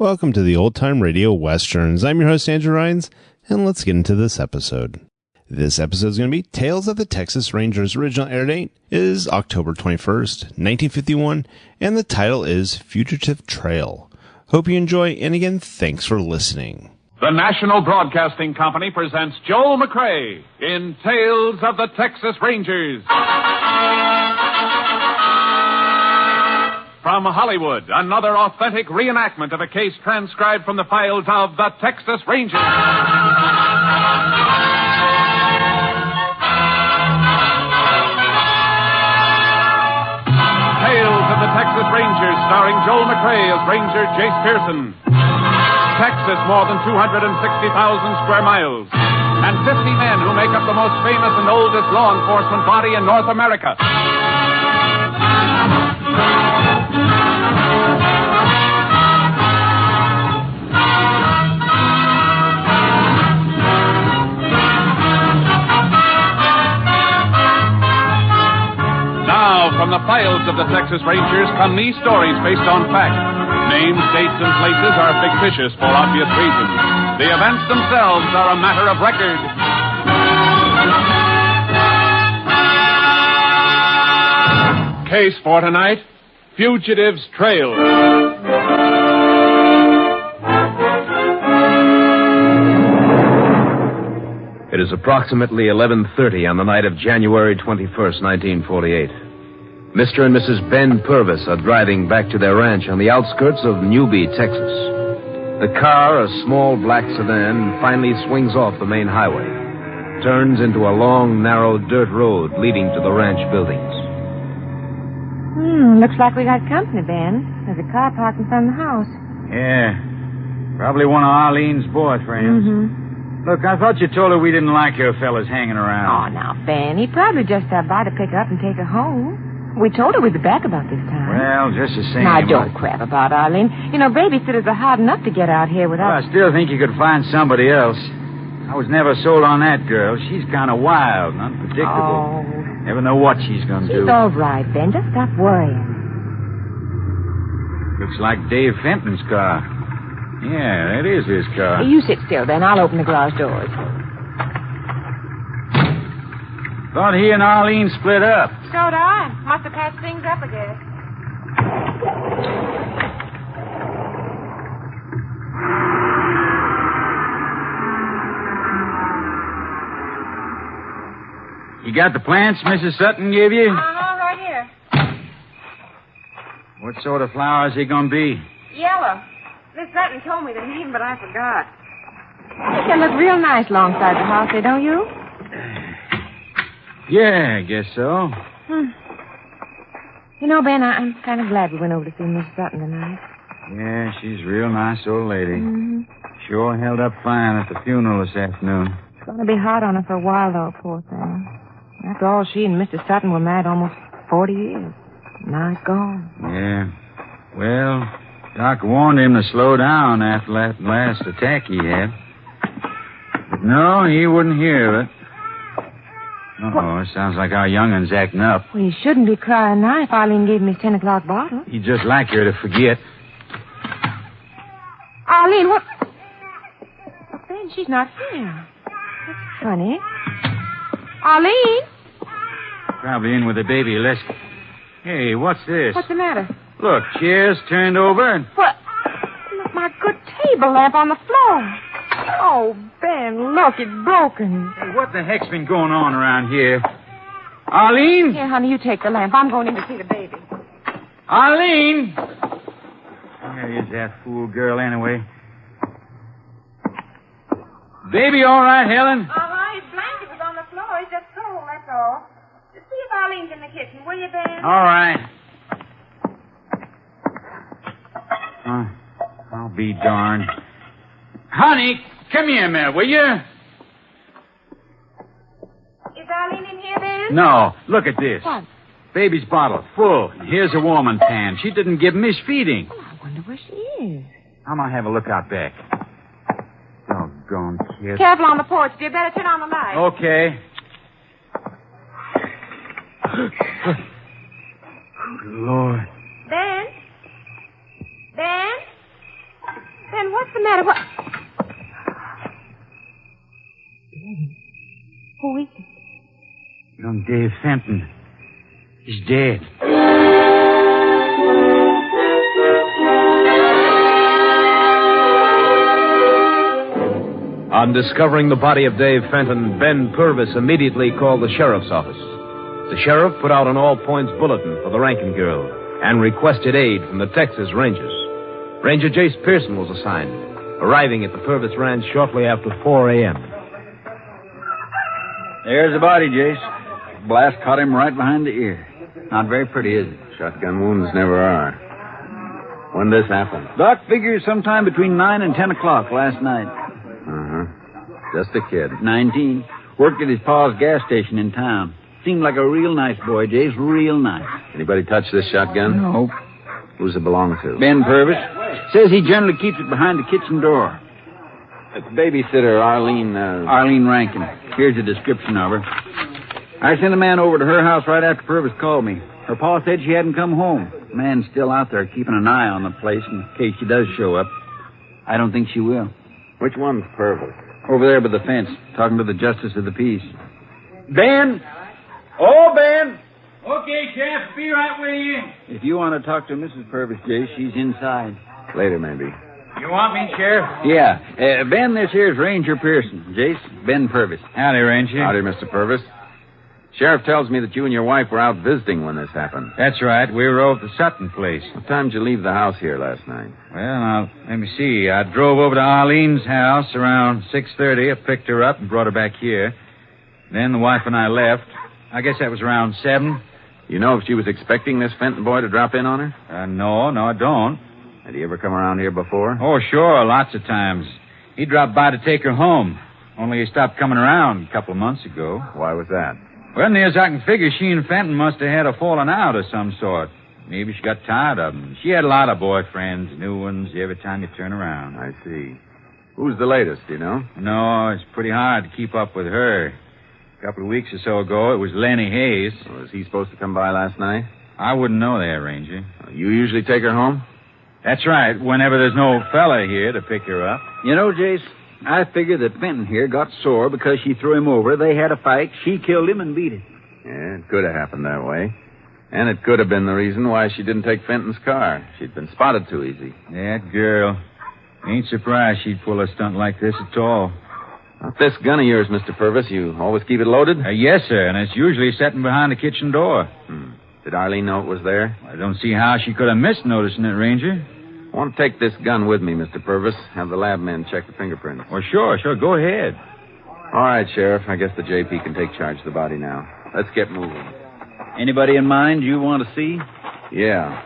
Welcome to the Old Time Radio Westerns. I'm your host, Andrew Rhines, and let's get into this episode. This episode is going to be Tales of the Texas Rangers. Original air date is October 21st, 1951, and the title is Fugitive Trail. Hope you enjoy, and again, thanks for listening. The National Broadcasting Company presents Joel McCrea in Tales of the Texas Rangers. From Hollywood, another authentic reenactment of a case transcribed from the files of the Texas Rangers. Tales of the Texas Rangers, starring Joel McCrea as Ranger Jace Pearson. Texas, more than 260,000 square miles. And 50 men who make up the most famous and oldest law enforcement body in North America. Now, from the files of the Texas Rangers come these stories based on fact. Names, dates, and places are fictitious for obvious reasons. The events themselves are a matter of record. Case for tonight, Fugitive's Trail. It is approximately 11:30 on the night of January 21st, 1948. Mr. and Mrs. Ben Purvis are driving back to their ranch on the outskirts of Newby, Texas. The car, a small black sedan, finally swings off the main highway, turns into a long, narrow dirt road leading to the ranch buildings. Looks like we got company, Ben. There's a car parked in front of the house. Yeah. Probably one of Arlene's boyfriends. Look, I thought you told her we didn't like her fellas hanging around. Oh, now, Ben, he probably just stopped by to pick her up and take her home. We told her we'd be back about this time. Well, just the same. Now, don't crap about Arlene. You know, babysitters are hard enough to get out here without... Well, I still think you could find somebody else. I was never sold on that girl. She's kind of wild and unpredictable. Oh. Never know what she's going to do. She's all right, Ben. Just stop worrying. Looks like Dave Fenton's car. Yeah, that is his car. You sit still, Ben. I'll open the garage doors. Thought he and Arlene split up. So did I. Must have patched things up, I guess. You got the plants Mrs. Sutton gave you? Right here. What sort of flowers he gonna be? Yellow. Miss Sutton told me the name, but I forgot. I think they look real nice alongside the house, they don't you? Yeah, I guess so. You know, Ben, I'm kind of glad we went over to see Miss Sutton tonight. Yeah, she's a real nice old lady. Mm-hmm. Sure held up fine at the funeral this afternoon. It's going to be hard on her for a while, though, poor thing. After all, she and Mr. Sutton were married almost 40 years. Now it's gone. Yeah. Well, Doc warned him to slow down after that last attack he had. But no, he wouldn't hear of it. Oh, it sounds like our youngun's acting up. Well, he shouldn't be crying now if Arlene gave him his 10 o'clock bottle. He'd just like her to forget. Arlene, what? Oh, Ben, she's not here. That's funny. Arlene? Probably in with the baby. Let's... Hey, what's this? What's the matter? Look, chairs turned over and... What? Look, my good table lamp on the floor. Oh, Ben, look, it's broken. Hey, what the heck's been going on around here? Arlene? Here, honey, you take the lamp. I'm going in to see the baby. Arlene! Where is that fool girl anyway? Baby all right, Helen? All right, his blanket was on the floor. He's just cold, that's all. Just see if Arlene's in the kitchen, will you, Ben? All right. I'll be darned. Honey, come here a minute, will you? Is Arlene in here, Ben? No, look at this. What? Baby's bottle, full. Here's a warming pan. She didn't give him his feeding. Oh, I wonder where she is. I'm going to have a look out back. Doggone kid. Careful on the porch, dear. Better turn on the light. Okay. Good Lord. Ben? Ben? the matter? What? Who is it? Young Dave Fenton. He's dead. On discovering the body of Dave Fenton, Ben Purvis immediately called the sheriff's office. The sheriff put out an all-points bulletin for the Rankin girl and requested aid from the Texas Rangers. Ranger Jace Pearson was assigned, arriving at the Purvis ranch shortly after 4 a.m. There's the body, Jace. Blast caught him right behind the ear. Not very pretty, is it? Shotgun wounds never are. When this happened? Doc figures sometime between 9 and 10 o'clock last night. Uh-huh. Just a kid. 19. Worked at his pa's gas station in town. Seemed like a real nice boy, Jace. Real nice. Anybody touch this shotgun? No. Who's it belong to? Ben Purvis. Says he generally keeps it behind the kitchen door. It's babysitter Arlene, Arlene Rankin. Here's a description of her. I sent a man over to her house right after Purvis called me. Her pa said she hadn't come home. The man's still out there keeping an eye on the place in case she does show up. I don't think she will. Which one's Purvis? Over there by the fence, talking to the justice of the peace. Ben! Oh, Ben! Okay, Sheriff, be right with you. If you want to talk to Mrs. Purvis, Jay, she's inside. Later, maybe. You want me, Sheriff? Yeah. Ben, this here's Ranger Pearson. Jace, Ben Purvis. Howdy, Ranger. Howdy, Mr. Purvis. Sheriff tells me that you and your wife were out visiting when this happened. That's right. We were over at the Sutton place. What time did you leave the house here last night? Well, now, let me see. I drove over to Arlene's house around 6:30. I picked her up and brought her back here. Then the wife and I left. I guess that was around 7. You know if she was expecting this Fenton boy to drop in on her? No, I don't. Had he ever come around here before? Oh, sure, lots of times. He dropped by to take her home. Only he stopped coming around a couple of months ago. Why was that? Well, near as I can figure, she and Fenton must have had a falling out of some sort. Maybe she got tired of him. She had a lot of boyfriends, new ones, every time you turn around. I see. Who's the latest, do you know? No, it's pretty hard to keep up with her. A couple of weeks or so ago, it was Lenny Hayes. Was he supposed to come by last night? I wouldn't know that, Ranger. You usually take her home? That's right, whenever there's no fella here to pick her up. You know, Jace, I figure that Fenton here got sore because she threw him over. They had a fight. She killed him and beat it. Yeah, it could have happened that way. And it could have been the reason why she didn't take Fenton's car. She'd been spotted too easy. That girl. Ain't surprised she'd pull a stunt like this at all. Not this gun of yours, Mr. Purvis. You always keep it loaded? Yes, sir, and it's usually sitting behind the kitchen door. Did Arlene know it was there? I don't see how she could have missed noticing it, Ranger. I want to take this gun with me, Mr. Purvis. Have the lab men check the fingerprints. Well, sure. Go ahead. All right, Sheriff. I guess the JP can take charge of the body now. Let's get moving. Anybody in mind you want to see? Yeah.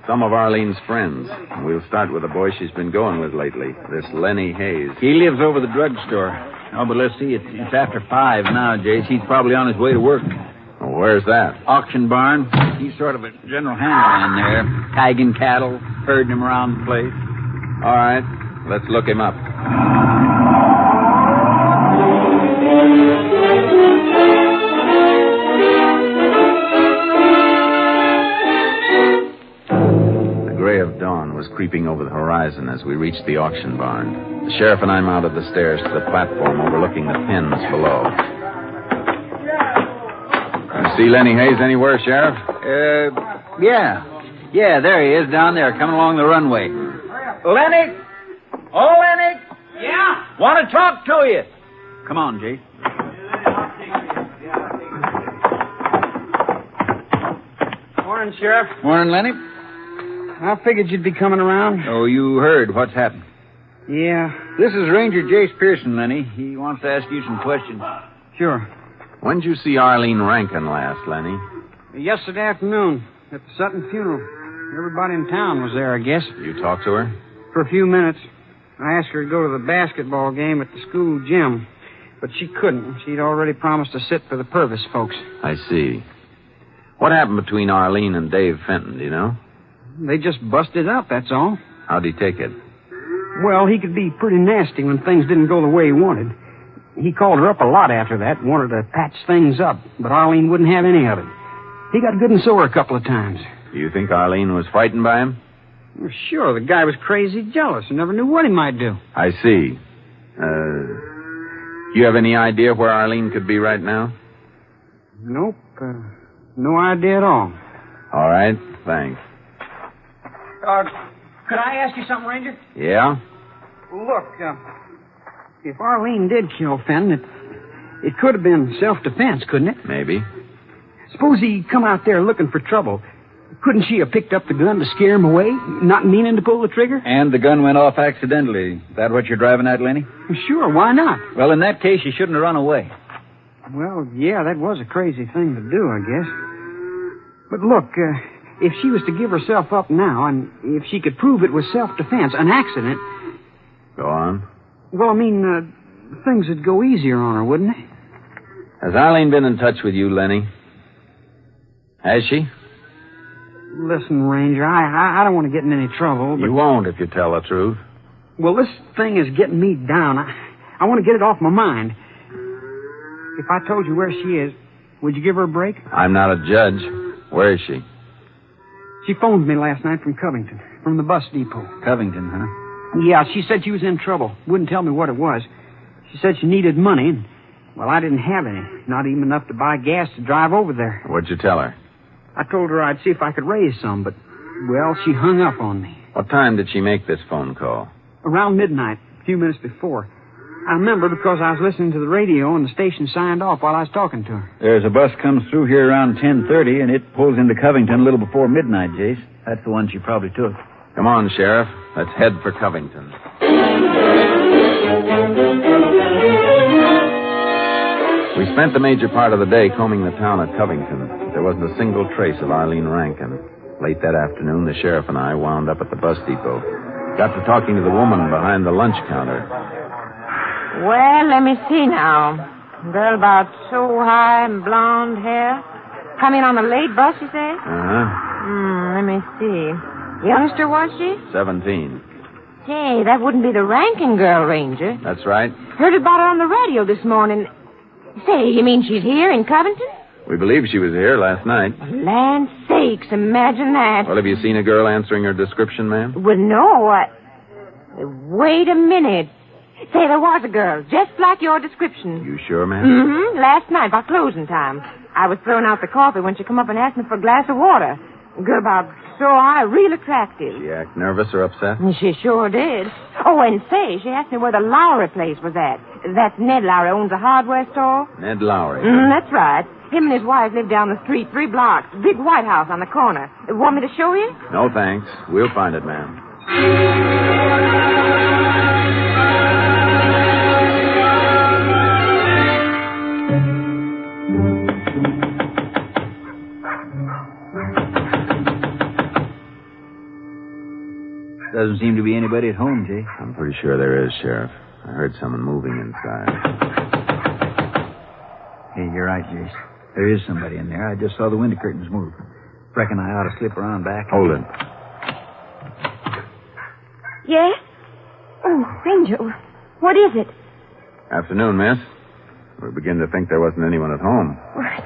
Some of Arlene's friends. We'll start with the boy she's been going with lately, this Lenny Hayes. He lives over the drugstore. Oh, but let's see. It's after 5 now, Jace. He's probably on his way to work. Oh, where's that? Auction barn. He's sort of a general handler in there. Tagging cattle, herding them around the place. All right. Let's look him up. The gray of dawn was creeping over the horizon as we reached the auction barn. The sheriff and I mounted the stairs to the platform overlooking the pens below. You see Lenny Hayes anywhere, Sheriff? Yeah. Yeah, there he is down there, coming along the runway. Lenny! Oh, Lenny! Yeah? Want to talk to you. Come on, Jay. Morning, Sheriff. Morning, Lenny. I figured you'd be coming around. Oh, you heard what's happened. Yeah, This is Ranger Jace Pearson, Lenny. He wants to ask you some questions. sure. When did you see Arlene Rankin last, Lenny? Yesterday afternoon at the Sutton funeral. Everybody in town was there, I guess, You talked to her? for a few minutes. I asked her to go to the basketball game at the school gym, but she couldn't. She'd already promised to sit for the Purvis folks. I see. What happened between Arlene and Dave Fenton, do you know? They just busted up, that's all. How'd he take it? Well, he could be pretty nasty when things didn't go the way he wanted. He called her up a lot after that, wanted to patch things up, but Arlene wouldn't have any of it. He got good and sore a couple of times. Do you think Arlene was frightened by him? Well, sure, the guy was crazy jealous and never knew what he might do. I see. You have any idea where Arlene could be right now? Nope. No idea at all. All right, thanks. Could I ask you something, Ranger? Yeah? Look, if Arlene did kill Fenton, it could have been self-defense, couldn't it? Maybe. Suppose he come out there looking for trouble. Couldn't she have picked up the gun to scare him away, not meaning to pull the trigger? And the gun went off accidentally. Is that what you're driving at, Lenny? Sure, why not? Well, in that case, you shouldn't have run away. Well, yeah, that was a crazy thing to do, I guess. But look, if she was to give herself up now, and if she could prove it was self-defense, an accident... Go on. Well, I mean, things would go easier on her, wouldn't they? Has Arlene been in touch with you, Lenny? Has she? Listen, Ranger, I don't want to get in any trouble, but... You won't if you tell the truth. Well, this thing is getting me down. I want to get it off my mind. If I told you where she is, would you give her a break? I'm not a judge. Where is she? She phoned me last night from Covington, from the bus depot. Covington, huh? Yeah, she said she was in trouble. Wouldn't tell me what it was. She said she needed money, and, well, I didn't have any. Not even enough to buy gas to drive over there. What'd you tell her? I told her I'd see if I could raise some, but, well, she hung up on me. What time did she make this phone call? Around midnight, a few minutes before. I remember because I was listening to the radio and the station signed off while I was talking to her. There's a bus comes through here around 10:30, and it pulls into Covington a little before midnight, Jace. That's the one she probably took. Come on, Sheriff. Let's head for Covington. We spent the major part of the day combing the town of Covington. There wasn't a single trace of Arlene Rankin. Late that afternoon, the sheriff and I wound up at the bus depot. Got to talking to the woman behind the lunch counter. Well, let me see now. Girl about so high and blonde hair. Come in on the late bus, you say? Uh-huh. Let me see. Youngster, was she? 17. Say, that wouldn't be the Rankin girl, Ranger. That's right. Heard about her on the radio this morning. Say, you mean she's here in Covington? We believe she was here last night. Land sakes, imagine that. Well, have you seen a girl answering her description, ma'am? Well, no, wait a minute. Say, there was a girl, just like your description. You sure, ma'am? Mm-hmm. Last night, by closing time. I was throwing out the coffee when she come up and asked me for a glass of water. A girl about so high, real attractive. Did she act nervous or upset? She sure did. Oh, and say, she asked me where the Lowry place was at. That's Ned Lowry owns a hardware store. Ned Lowry. That's right. Him and his wife live down the street 3 blocks. Big white house on the corner. Want me to show you? No, thanks. We'll find it, ma'am. Doesn't seem to be anybody at home, Jay. I'm pretty sure there is, Sheriff. I heard someone moving inside. Hey, you're right, Jace. There is somebody in there. I just saw the window curtains move. Reckon I ought to slip around back. Hold it. Yes? Oh, Ranger, what is it? Afternoon, miss. We begin to think there wasn't anyone at home.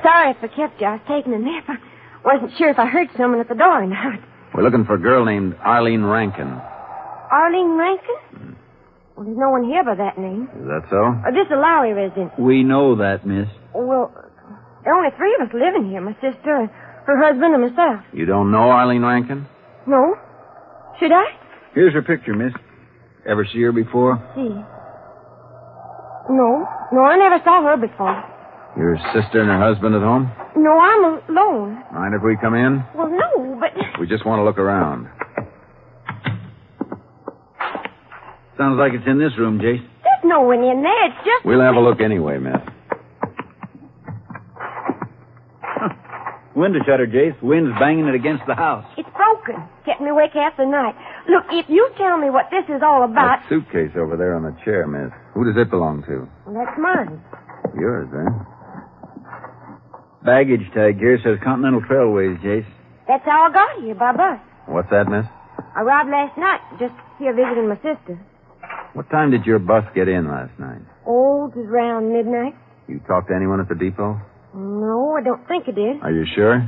Sorry if I kept you. I was taking a nap. I wasn't sure if I heard someone at the door or not. We're looking for a girl named Arlene Rankin. Arlene Rankin? Well, there's no one here by that name. Is that so? This is a Lowry residence. We know that, miss. Well, there are only 3 of us living here. My sister, her husband, and myself. You don't know Arlene Rankin? No. Should I? Here's her picture, miss. Ever see her before? See. No. No, I never saw her before. Your sister and her husband at home? No, I'm alone. Mind if we come in? Well, no, but... We just want to look around. Sounds like it's in this room, Jace. There's no one in there. It's just... We'll have a look anyway, miss. Window shutter, Jace. Wind's banging it against the house. It's broken. Kept me awake half the night. Look, if you tell me what this is all about... That suitcase over there on the chair, miss. Who does it belong to? Well, that's mine. Yours, eh? Baggage tag here says Continental Trailways, Jace. That's how I got here, by bus. What's that, miss? I arrived last night, just here visiting my sister. What time did your bus get in last night? Oh, it was around midnight. You talked to anyone at the depot? No, I don't think I did. Are you sure?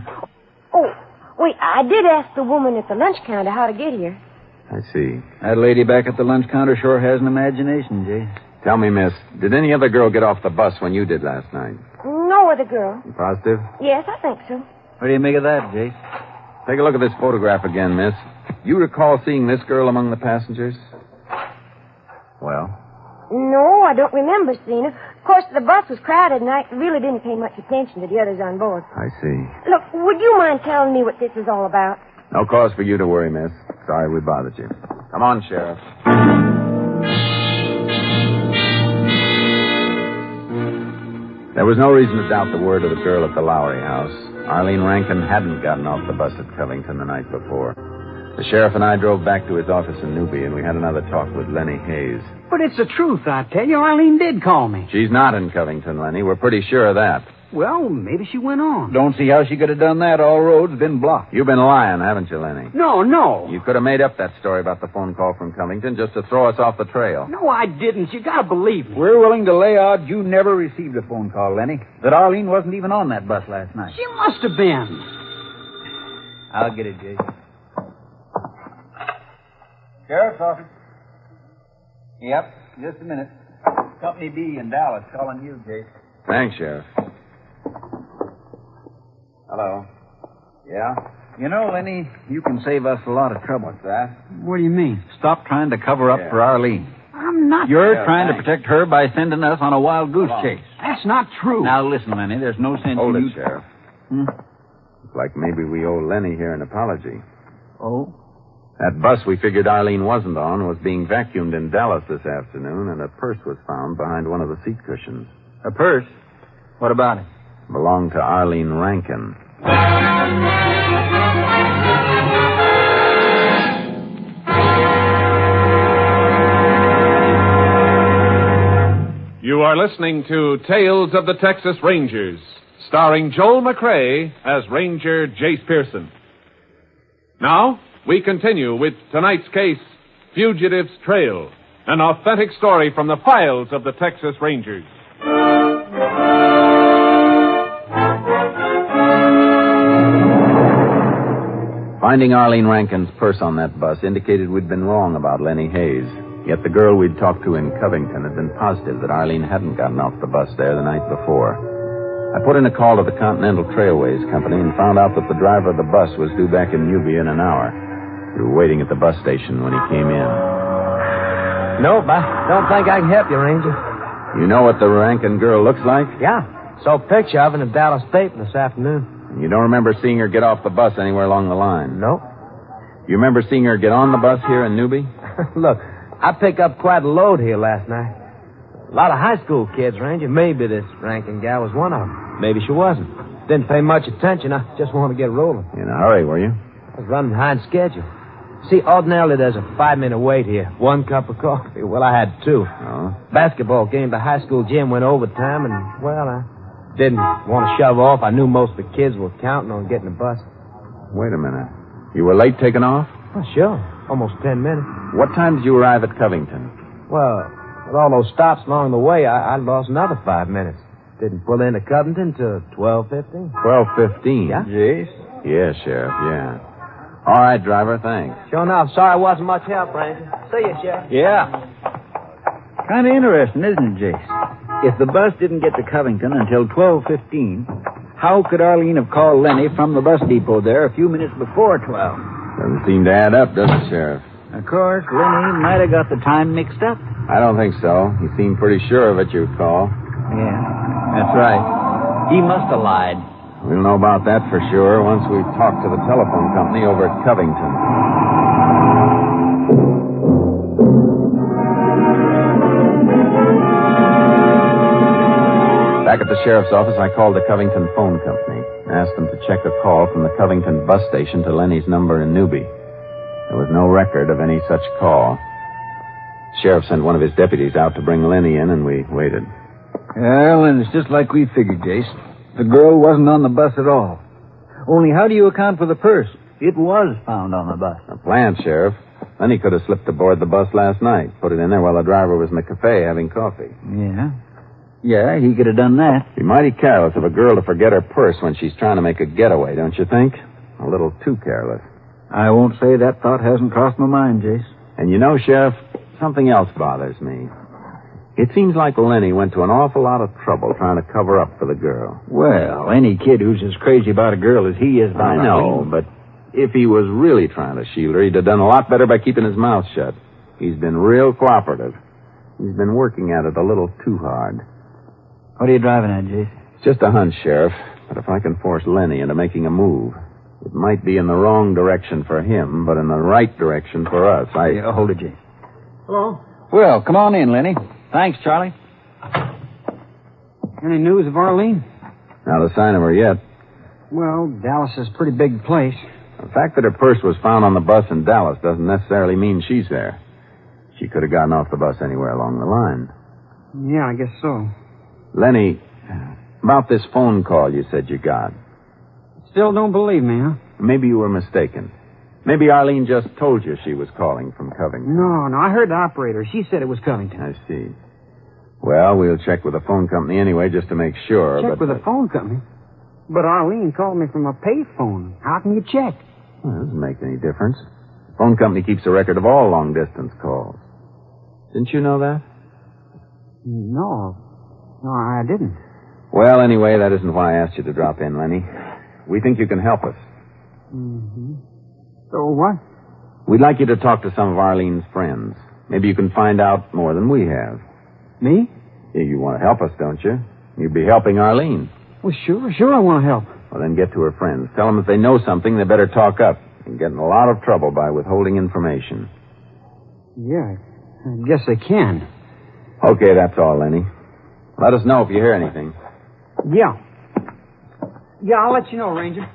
Oh, wait, I did ask the woman at the lunch counter how to get here. I see. That lady back at the lunch counter sure has an imagination, Jace. Tell me, miss, did any other girl get off the bus when you did last night? No other girl. You positive? Yes, I think so. What do you make of that, Jace? Take a look at this photograph again, miss. You recall seeing this girl among the passengers? Well? No, I don't remember seeing her. Of course, the bus was crowded, and I really didn't pay much attention to the others on board. I see. Look, would you mind telling me what this is all about? No cause for you to worry, miss. Sorry we bothered you. Come on, Sheriff. There was no reason to doubt the word of the girl at the Lowry house. Arlene Rankin hadn't gotten off the bus at Covington the night before. The sheriff and I drove back to his office in Newby, and we had another talk with Lenny Hayes. But it's the truth, I tell you. Arlene did call me. She's not in Covington, Lenny. We're pretty sure of that. Well, maybe she went on. Don't see how she could have done that. All roads been blocked. You've been lying, haven't you, Lenny? No. You could have made up that story about the phone call from Covington just to throw us off the trail. No, I didn't. You gotta believe me. We're willing to lay odds you never received a phone call, Lenny. That Arlene wasn't even on that bus last night. She must have been. I'll get it, Jason. Sheriff's office. Yep, just a minute. Company B in Dallas calling you, Jason. Thanks, Sheriff. Hello. Yeah? You know, Lenny, you can save us a lot of trouble. What's that? What do you mean? Stop trying to cover up for Arlene. I'm not. You're Yeah, trying thanks. to protect her by sending us on a wild goose chase. That's not true. Now, listen, Lenny, there's no sense Hold in it, you... Sheriff. Hmm? Looks like maybe we owe Lenny here an apology. Oh? That bus we figured Arlene wasn't on was being vacuumed in Dallas this afternoon, and a purse was found behind one of the seat cushions. A purse? What about it? Belonged to Arlene Rankin. You are listening to Tales of the Texas Rangers, starring Joel McCrea as Ranger Jace Pearson. Now, we continue with tonight's case, Fugitive's Trail, an authentic story from the files of the Texas Rangers. Finding Arlene Rankin's purse on that bus indicated we'd been wrong about Lenny Hayes. Yet the girl we'd talked to in Covington had been positive that Arlene hadn't gotten off the bus there the night before. I put in a call to the Continental Trailways Company and found out that the driver of the bus was due back in Newby in an hour. We were waiting at the bus station when he came in. Nope, I don't think I can help you, Ranger. You know what the Rankin girl looks like? Yeah, saw a picture of her in the Dallas paper this afternoon. You don't remember seeing her get off the bus anywhere along the line? Nope. You remember seeing her get on the bus here in Newby? Look, I picked up quite a load here last night. A lot of high school kids, Ranger. Maybe this Rankin gal was one of them. Maybe she wasn't. Didn't pay much attention. I just wanted to get rolling. In a hurry, were you? I was running behind schedule. See, ordinarily there's a 5-minute wait here. 1 cup of coffee. Well, I had 2. Oh? Basketball game, the high school gym went overtime, and, well, I didn't want to shove off. I knew most of the kids were counting on getting the bus. Wait a minute. You were late taking off? Oh, sure. Almost 10 minutes. What time did you arrive at Covington? Well, with all those stops along the way, I lost another 5 minutes. Didn't pull into Covington till 12:15. 12:15. Yeah? Jace? Yeah, Sheriff, yeah. All right, driver, thanks. Sure enough. Sorry I wasn't much help, Ranger. See you, Sheriff. Yeah. Kind of interesting, isn't it, Jace? If the bus didn't get to Covington until 12:15, how could Arlene have called Lenny from the bus depot there a few minutes before 12? Doesn't seem to add up, does it, Sheriff? Of course, Lenny might have got the time mixed up. I don't think so. He seemed pretty sure of it, you'd call. Yeah, that's right. He must have lied. We'll know about that for sure once we talk to the telephone company over at Covington. Back at the sheriff's office, I called the Covington phone company and asked them to check a call from the Covington bus station to Lenny's number in Newby. There was no record of any such call. The sheriff sent one of his deputies out to bring Lenny in, and we waited. Well, and it's just like we figured, Jace. The girl wasn't on the bus at all. Only how do you account for the purse? It was found on the bus. A plan, Sheriff. Lenny could have slipped aboard the bus last night, put it in there while the driver was in the cafe having coffee. Yeah. Yeah, he could have done that. Be mighty careless of a girl to forget her purse when she's trying to make a getaway, don't you think? A little too careless. I won't say that thought hasn't crossed my mind, Jace. And you know, Sheriff, something else bothers me. It seems like Lenny went to an awful lot of trouble trying to cover up for the girl. Well, any kid who's as crazy about a girl as he is about I know, but if he was really trying to shield her, he'd have done a lot better by keeping his mouth shut. He's been real cooperative. He's been working at it a little too hard. What are you driving at, Jace? It's just a hunch, Sheriff. But if I can force Lenny into making a move, it might be in the wrong direction for him, but in the right direction for us. Yeah, hold it, Jace. Hello? Well, come on in, Lenny. Thanks, Charlie. Any news of Arlene? Not a sign of her yet. Well, Dallas is a pretty big place. The fact that her purse was found on the bus in Dallas doesn't necessarily mean she's there. She could have gotten off the bus anywhere along the line. Yeah, I guess so. Lenny, about this phone call you said you got. Still don't believe me, huh? Maybe you were mistaken. Maybe Arlene just told you she was calling from Covington. No, I heard the operator. She said it was Covington. I see. Well, we'll check with the phone company anyway just to make sure. Check with the phone company? But Arlene called me from a payphone. How can you check? Well, it doesn't make any difference. The phone company keeps a record of all long-distance calls. Didn't you know that? No, I didn't. Well, anyway, that isn't why I asked you to drop in, Lenny. We think you can help us. Mm-hmm. So what? We'd like you to talk to some of Arlene's friends. Maybe you can find out more than we have. Me? Yeah, you want to help us, don't you? You'd be helping Arlene. Well, sure I want to help. Well, then get to her friends. Tell them if they know something, they better talk up. You're getting a lot of trouble by withholding information. Yeah, I guess they can. Okay, that's all, Lenny. Let us know if you hear anything. Yeah. Yeah, I'll let you know, Ranger.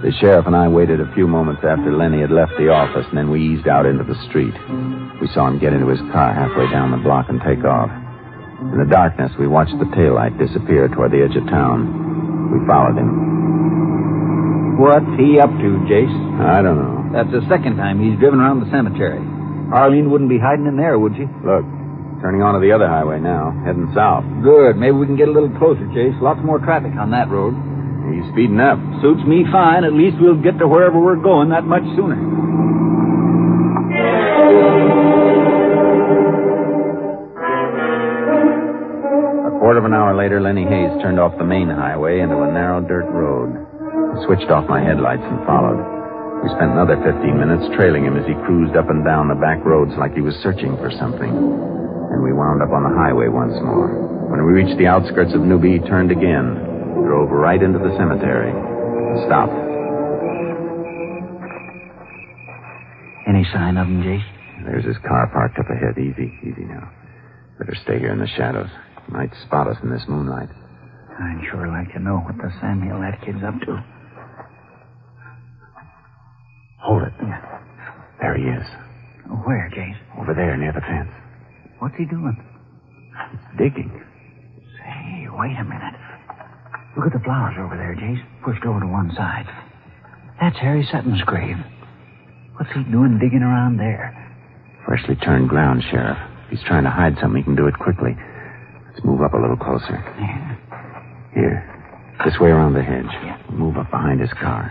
The sheriff and I waited a few moments after Lenny had left the office, and then we eased out into the street. We saw him get into his car halfway down the block and take off. In the darkness, we watched the taillight disappear toward the edge of town. We followed him. What's he up to, Jace? I don't know. That's the second time he's driven around the cemetery. Arlene wouldn't be hiding in there, would she? Look, turning onto the other highway now, heading south. Good. Maybe we can get a little closer, Jace. Lots more traffic on that road. He's speeding up. Suits me fine. At least we'll get to wherever we're going that much sooner. A quarter of an hour later, Lenny Hayes turned off the main highway into a narrow dirt road. I switched off my headlights and followed. We spent another 15 minutes trailing him as he cruised up and down the back roads like he was searching for something. And we wound up on the highway once more. When we reached the outskirts of Newby, he turned again. Drove right into the cemetery. Stopped. Any sign of him, Jace? There's his car parked up ahead. Easy now. Better stay here in the shadows. He might spot us in this moonlight. I'd sure like to know what the Samuel that kid's up to. Hold it. Yeah. There he is. Where, Jace? Over there near the fence. What's he doing? Digging. Say, wait a minute. Look at the flowers over there, Jace. Pushed over to one side. That's Harry Sutton's grave. What's he doing digging around there? Freshly turned ground, Sheriff. If he's trying to hide something, he can do it quickly. Let's move up a little closer. Yeah. Here. This way around the hedge. Yeah. Move up behind his car.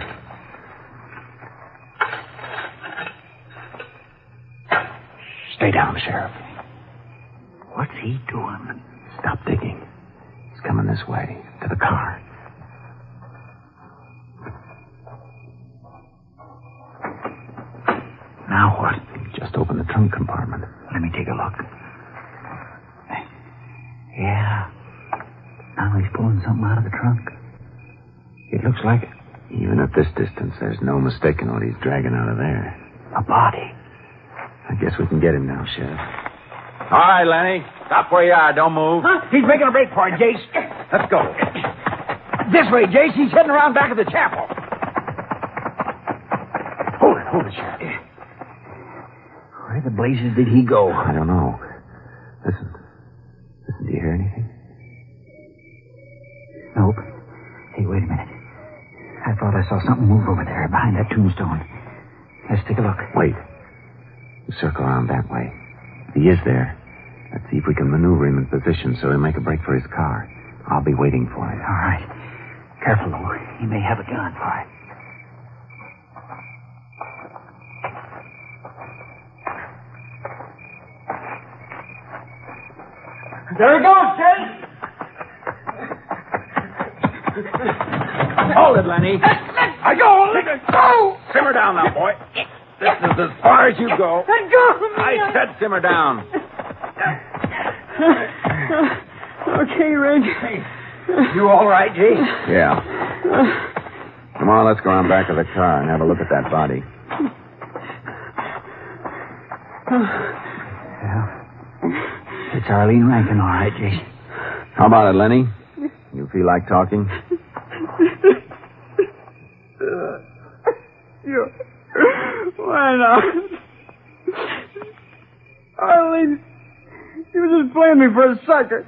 Stay down, Sheriff. What's he doing? Stop digging. He's coming this way, to the car. Now what? Just open the trunk compartment. Let me take a look. Yeah. Now he's pulling something out of the trunk. It looks like Even at this distance, there's no mistaking what he's dragging out of there. a body. I guess we can get him now, Sheriff. All right, Lenny. Stop where you are. Don't move. Huh? He's making a break for it, Jace. Let's go. This way, Jace. He's heading around back of the chapel. Hold it, Sheriff. Where the blazes did he go? I don't know. Listen, do you hear anything? Nope. Hey, wait a minute. I thought I saw something move over there behind that tombstone. Let's take a look. Wait. Circle around that way. He is there. Let's see if we can maneuver him in position so he'll make a break for his car. I'll be waiting for you. All right. Careful, Lou. He may have a gun. All right. There he goes, Jay. Hold it, Lenny. I go. Let it go. Simmer down now, boy. This is as far as you go. Let go of me. I said simmer down. Okay, Rig. You all right, G? Yeah. Come on, let's go around back of the car and have a look at that body. Yeah. It's Arlene Rankin, all right, Jay. How about it, Lenny? You feel like talking? Why not? Arlene, she was just playing me for a sucker.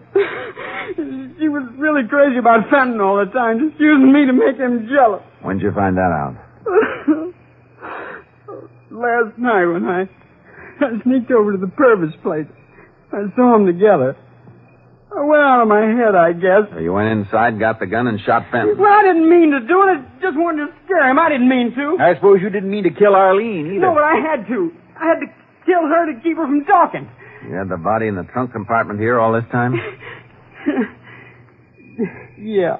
She was really crazy about Fenton all the time, just using me to make him jealous. When'd you find that out? Last night when I sneaked over to the Purvis place. I saw them together. I went out of my head, I guess. So you went inside, got the gun, and shot Fenton. Well, I didn't mean to do it. I just wanted to scare him. I didn't mean to. I suppose you didn't mean to kill Arlene either. No, but I had to. I had to kill her to keep her from talking. You had the body in the trunk compartment here all this time? Yeah.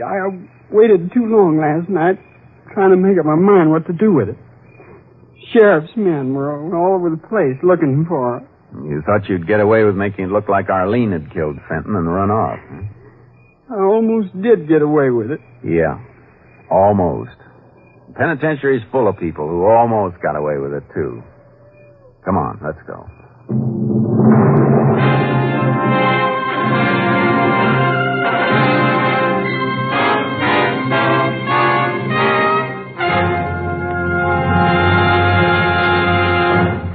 I waited too long last night trying to make up my mind what to do with it. Sheriff's men were all over the place looking for her. You thought you'd get away with making it look like Arlene had killed Fenton and run off. Huh? I almost did get away with it. Yeah, almost. The penitentiary's full of people who almost got away with it, too. Come on, let's go.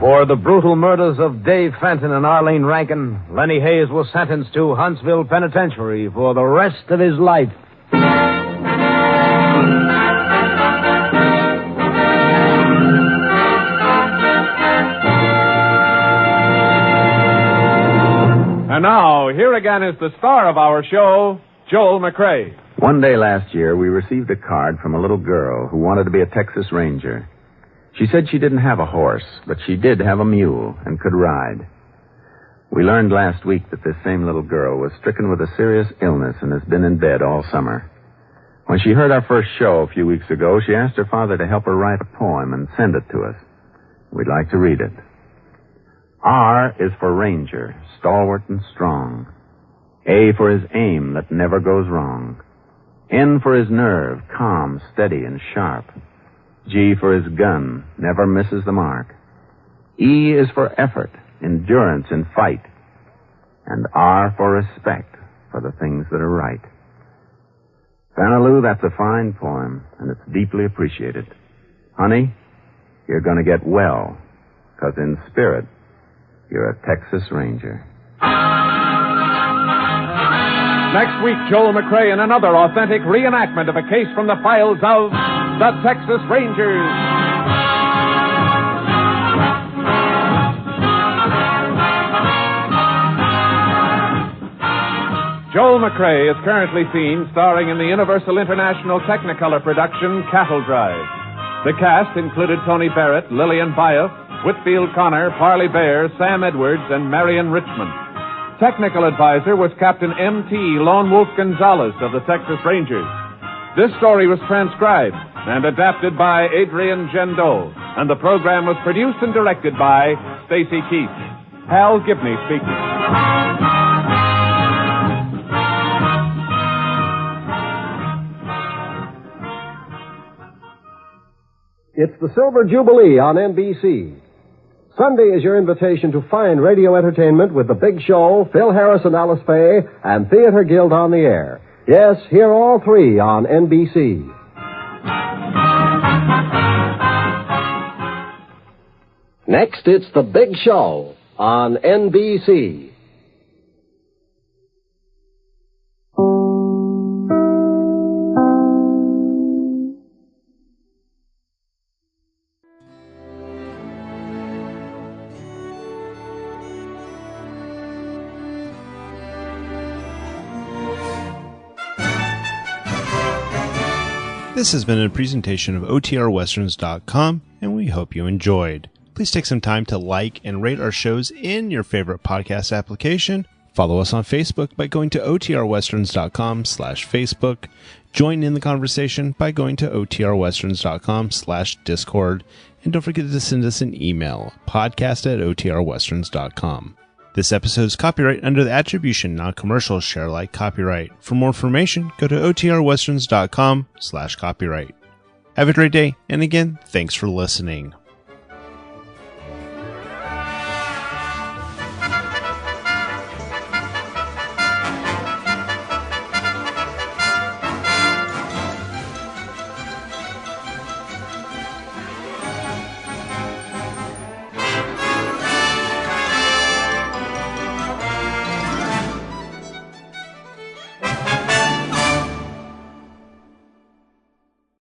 For the brutal murders of Dave Fenton and Arlene Rankin, Lenny Hayes was sentenced to Huntsville Penitentiary for the rest of his life. And now, here again is the star of our show, Joel McCrea. One day last year, we received a card from a little girl who wanted to be a Texas Ranger. She said she didn't have a horse, but she did have a mule and could ride. We learned last week that this same little girl was stricken with a serious illness and has been in bed all summer. When she heard our first show a few weeks ago, she asked her father to help her write a poem and send it to us. We'd like to read it. R is for Ranger, stalwart and strong. A for his aim that never goes wrong. N for his nerve, calm, steady, and sharp. G for his gun, never misses the mark. E is for effort, endurance in fight. And R for respect for the things that are right. Vanaloo, that's a fine poem, and it's deeply appreciated. Honey, you're going to get well, 'cause in spirit, you're a Texas Ranger. Next week, Joel McCrea in another authentic reenactment of a case from the files of the Texas Rangers. Joel McCrea is currently seen starring in the Universal International Technicolor production Cattle Drive. The cast included Tony Barrett, Lillian Byeth, Whitfield Connor, Parley Bear, Sam Edwards, and Marion Richmond. Technical advisor was Captain M.T. Lone Wolf Gonzalez of the Texas Rangers. This story was transcribed and adapted by Adrian Gendot, and the program was produced and directed by Stacy Keith. Hal Gibney speaking. It's the Silver Jubilee on NBC. Sunday is your invitation to fine radio entertainment with The Big Show, Phil Harris and Alice Faye, and Theater Guild on the air. Yes, hear all three on NBC. Next, it's The Big Show on NBC. This has been a presentation of OTRWesterns.com, and we hope you enjoyed. Please take some time to like and rate our shows in your favorite podcast application. Follow us on Facebook by going to OTRWesterns.com/Facebook. Join in the conversation by going to OTRWesterns.com/Discord. And don't forget to send us an email, podcast@OTRWesterns.com. This episode is copyright under the Attribution Non-Commercial Share Alike copyright. For more information, go to OTRWesterns.com/copyright. Have a great day, and again, thanks for listening.